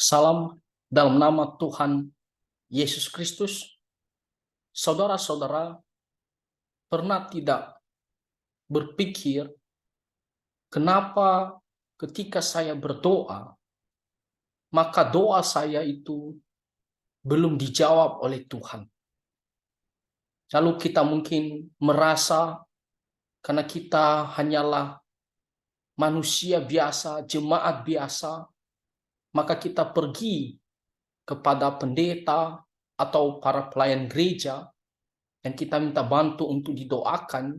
Salam dalam nama Tuhan Yesus Kristus. Saudara-saudara, pernah tidak berpikir kenapa ketika saya berdoa, maka doa saya itu belum dijawab oleh Tuhan? Lalu kita mungkin merasa karena kita hanyalah manusia biasa, jemaat biasa, maka kita pergi kepada pendeta atau para pelayan gereja dan kita minta bantu untuk didoakan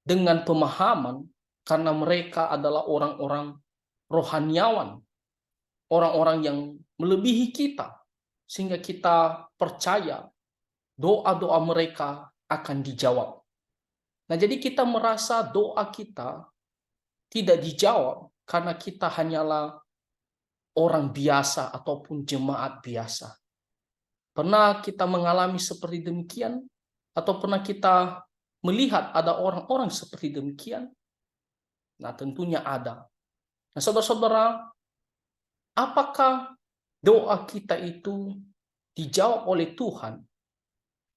dengan pemahaman karena mereka adalah orang-orang rohaniawan, orang-orang yang melebihi kita, sehingga kita percaya doa-doa mereka akan dijawab. Nah, jadi kita merasa doa kita tidak dijawab karena kita hanyalah orang biasa ataupun jemaat biasa. Pernah kita mengalami seperti demikian? Atau pernah kita melihat ada orang-orang seperti demikian? Nah, tentunya ada. Nah, saudara-saudara, apakah doa kita itu dijawab oleh Tuhan?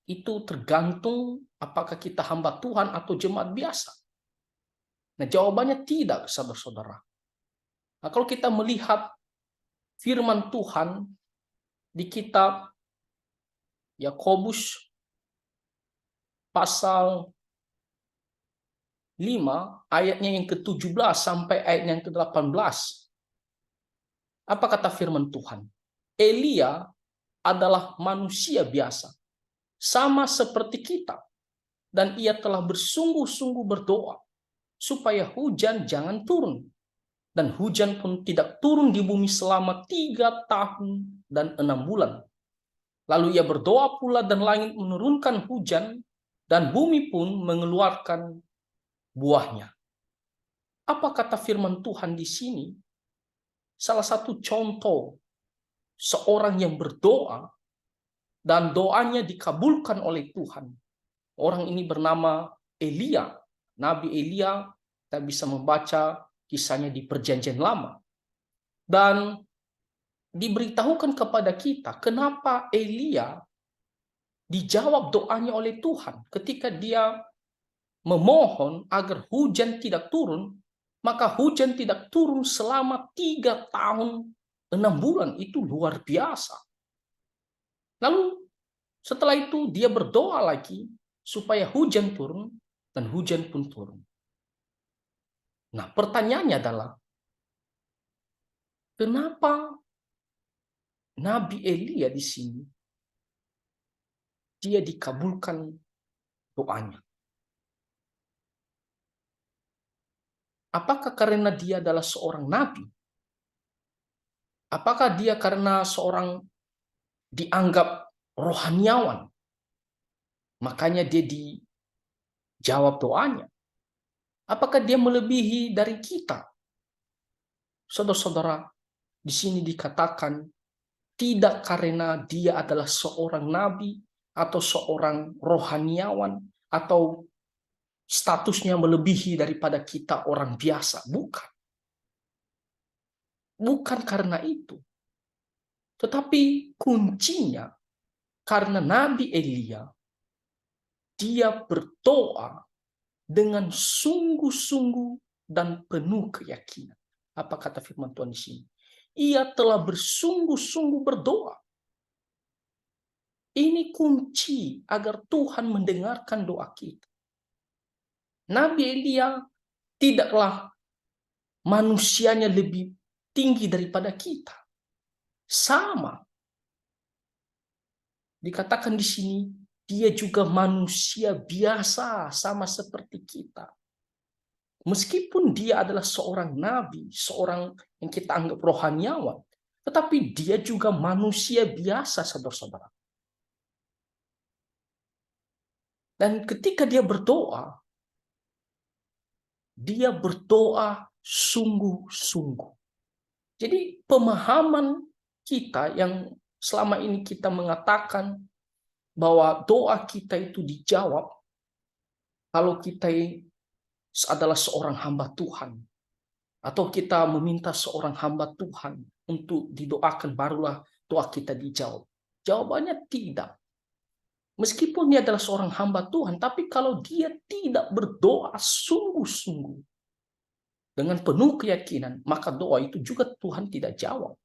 Itu tergantung apakah kita hamba Tuhan atau jemaat biasa. Nah, jawabannya tidak, saudara-saudara. Nah, kalau kita melihat firman Tuhan di kitab Yakobus pasal 5, ayatnya yang ke-17 sampai ayatnya yang ke-18. Apa kata firman Tuhan? Elia adalah manusia biasa, sama seperti kita. Dan ia telah bersungguh-sungguh berdoa, supaya hujan jangan turun. Dan hujan pun tidak turun di bumi selama 3 tahun dan 6 bulan. Lalu ia berdoa pula dan langit menurunkan hujan, dan bumi pun mengeluarkan buahnya. Apa kata firman Tuhan di sini? Salah satu contoh seorang yang berdoa dan doanya dikabulkan oleh Tuhan. Orang ini bernama Elia. Nabi Elia, kita bisa membaca kisahnya di Perjanjian Lama. Dan diberitahukan kepada kita kenapa Elia dijawab doanya oleh Tuhan ketika dia memohon agar hujan tidak turun, maka hujan tidak turun selama 3 tahun 6 bulan. Itu luar biasa. Lalu setelah itu dia berdoa lagi supaya hujan turun, dan hujan pun turun. Nah, pertanyaannya adalah, kenapa Nabi Elia di sini dia dikabulkan doanya? Apakah karena dia adalah seorang nabi? Apakah dia karena seorang dianggap rohaniawan, makanya dia dijawab doanya? Apakah dia melebihi dari kita? Saudara-saudara, di sini dikatakan tidak karena dia adalah seorang nabi atau seorang rohaniawan atau statusnya melebihi daripada kita orang biasa. Bukan. Bukan karena itu. Tetapi kuncinya karena Nabi Elia, dia berdoa dengan sungguh-sungguh dan penuh keyakinan. Apa kata firman Tuhan di sini? Ia telah bersungguh-sungguh berdoa. Ini kunci agar Tuhan mendengarkan doa kita. Nabi Elia tidaklah manusianya lebih tinggi daripada kita. Sama. Dikatakan di sini, dia juga manusia biasa, sama seperti kita. Meskipun dia adalah seorang nabi, seorang yang kita anggap rohaniawan, tetapi dia juga manusia biasa, saudara-saudara. Dan ketika dia berdoa sungguh-sungguh. Jadi pemahaman kita yang selama ini kita mengatakan bahwa doa kita itu dijawab kalau kita adalah seorang hamba Tuhan. Atau kita meminta seorang hamba Tuhan untuk didoakan, barulah doa kita dijawab? Jawabannya tidak. Meskipun dia adalah seorang hamba Tuhan, tapi kalau dia tidak berdoa sungguh-sungguh dengan penuh keyakinan, maka doa itu juga Tuhan tidak jawab.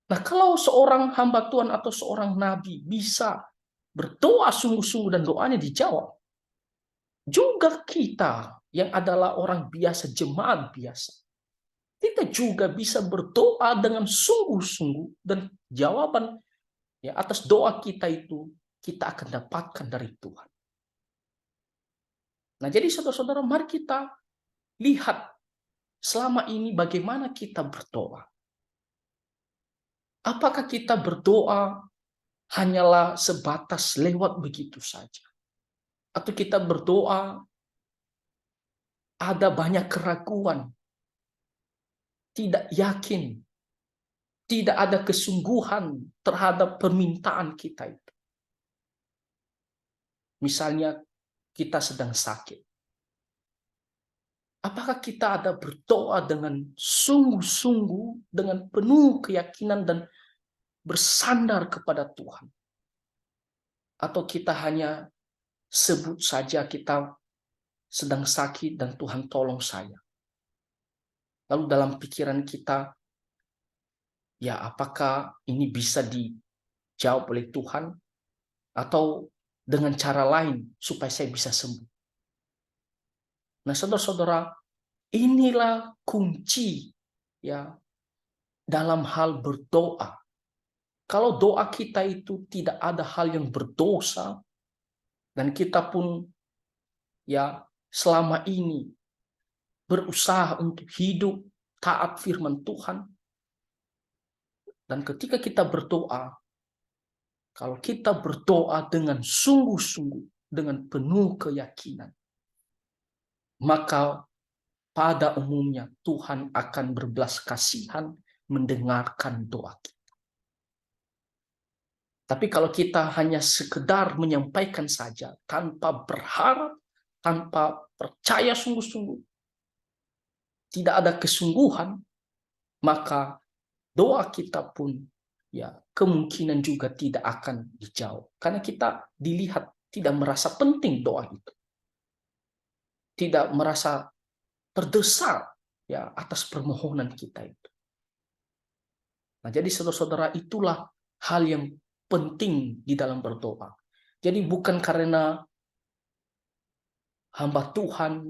Nah, kalau seorang hamba Tuhan atau seorang nabi bisa berdoa sungguh-sungguh dan doanya dijawab, juga kita yang adalah orang biasa, jemaat biasa, kita juga bisa berdoa dengan sungguh-sungguh, dan jawaban ya atas doa kita itu kita akan dapatkan dari Tuhan. Nah, jadi saudara-saudara, mari kita lihat selama ini bagaimana kita berdoa. Apakah kita berdoa hanyalah sebatas lewat begitu saja? Atau kita berdoa ada banyak keraguan, tidak yakin, tidak ada kesungguhan terhadap permintaan kita itu. Misalnya kita sedang sakit. Apakah kita ada berdoa dengan sungguh-sungguh, dengan penuh keyakinan dan bersandar kepada Tuhan? Atau kita hanya sebut saja kita sedang sakit dan Tuhan tolong saya. Lalu dalam pikiran kita, ya apakah ini bisa dijawab oleh Tuhan? Atau dengan cara lain supaya saya bisa sembuh? Nah, saudara-saudara, inilah kunci ya dalam hal berdoa. Kalau doa kita itu tidak ada hal yang berdosa, dan kita pun ya selama ini berusaha untuk hidup taat firman Tuhan, dan ketika kita berdoa, kalau kita berdoa dengan sungguh-sungguh, dengan penuh keyakinan, maka pada umumnya Tuhan akan berbelas kasihan mendengarkan doa kita. Tapi kalau kita hanya sekedar menyampaikan saja tanpa berharap, tanpa percaya sungguh-sungguh, tidak ada kesungguhan, maka doa kita pun ya kemungkinan juga tidak akan dijawab. Karena kita dilihat tidak merasa penting doa itu. Tidak merasa terdesak ya atas permohonan kita itu. Nah, jadi saudara-saudara, itulah hal yang penting di dalam berdoa. Jadi bukan karena hamba Tuhan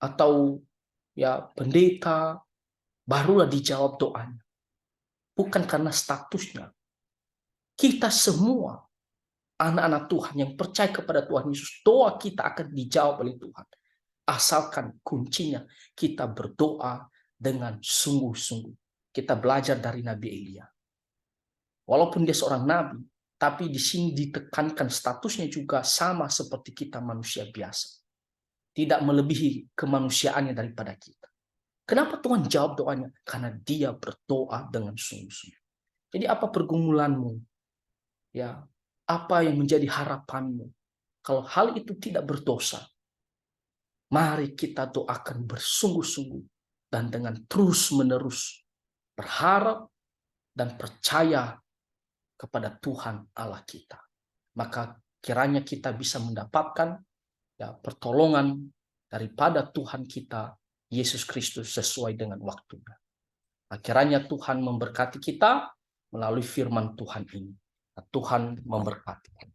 atau ya pendeta barulah dijawab doanya. Bukan karena statusnya. Kita semua anak-anak Tuhan yang percaya kepada Tuhan Yesus, doa kita akan dijawab oleh Tuhan. Asalkan kuncinya kita berdoa dengan sungguh-sungguh. Kita belajar dari Nabi Elia. Walaupun dia seorang nabi, tapi di sini ditekankan statusnya juga sama seperti kita manusia biasa. Tidak melebihi kemanusiaannya daripada kita. Kenapa Tuhan jawab doanya? Karena dia berdoa dengan sungguh-sungguh. Jadi apa pergumulanmu? Ya, apa yang menjadi harapanmu? Kalau hal itu tidak berdosa, mari kita doakan bersungguh-sungguh dan dengan terus-menerus berharap dan percaya kepada Tuhan Allah kita. Maka kiranya kita bisa mendapatkan ya pertolongan daripada Tuhan kita Yesus Kristus sesuai dengan waktunya. Nah, kiranya Tuhan memberkati kita melalui firman Tuhan ini. Tuhan memberkati.